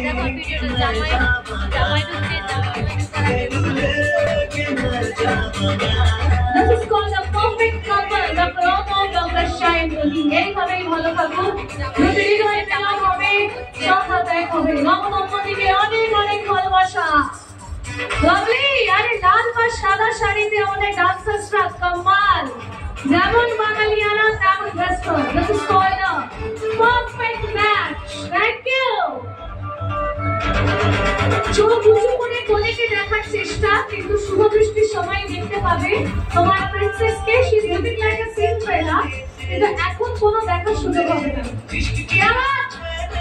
দেখো ভিডিওটা জামাই জামাই This is called the perfect couple. The promo of the shine will be ভাবে ভালো থাকো। প্রতিদিন হয়ে যাওয়া হবে, সাথে দেখা হবে। নবদম্পতিকে অনেক অনেক ভালোবাসা। লাভলি, আরে লাল বা সাদা শাড়িতে আমাদের ডান্সার্সরা কামাল। যেমন বাঙালিয়ানা তেমন western. This is called a perfect match. Thank you. চোখ উঁচু করে কোলেকে দেখার চেষ্টা, কিন্তু শুভ দৃষ্টির সময় দেখতে পাবে তোমার প্রিন্সেসকে। She is looking like a Cinderella, কিন্তু এখন কোনো দেখার সুযোগ হবে না। কেমন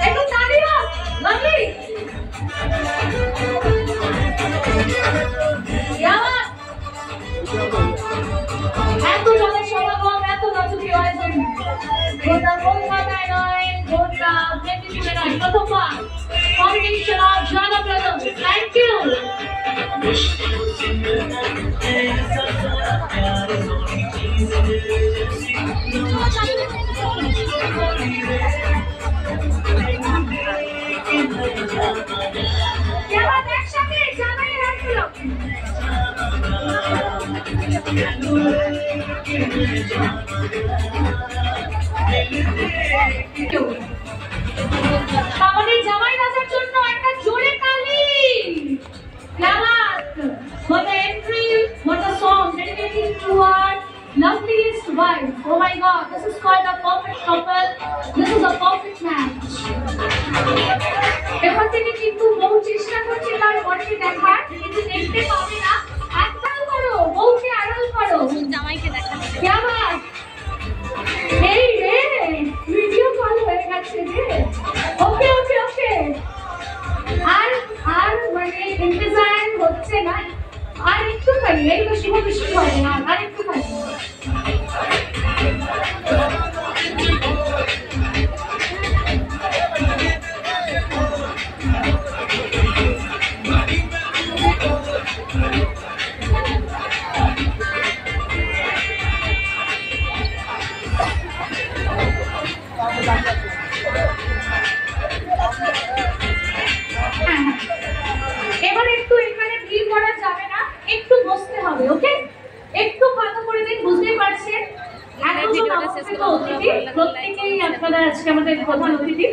একটু তালি দাও লাভলি। কেমন এত জনের সমাগম, এত রাজকীয় আয়োজন গোটা কলকাতায় নয়, গোটা মেদিনীপুরে নয়, প্রথমবার combination of Jana Brothers. Thank you. क्या बात है शक्ति जाना ही है क्यों আমাদের জামাই রাজার জন্য একটা জোরে তালি। What the entry, what the song dedicated to our loveliest wife. Oh my God, this is called a perfect couple. This is a perfect match. এবার থেকে কিন্তু বহু চেষ্টা করছে তার বরকে দেখার, কিন্তু দেখতে পাবে না। একটাও করো, বউকে আড়াল করো, জামাইকে দেখা। क्या बात, এই রে ভিডিও কল হয়ে গেছে রে। ওকে ওকে ওকে, আর আর মানে ইন্তজার হচ্ছে না, আর একটুখানি, এই তো শুভ বৃষ্টি হয় না, আর একটুখানি। এবার একটু এখানে ভিড় করা যাবে না, একটু বসতে হবে। ওকে, একটু ফাঁকা করে দিন, বুঝতেই পারছেন। প্রত্যেকেই আপনারা আজকে আমাদের প্রধান অতিথি।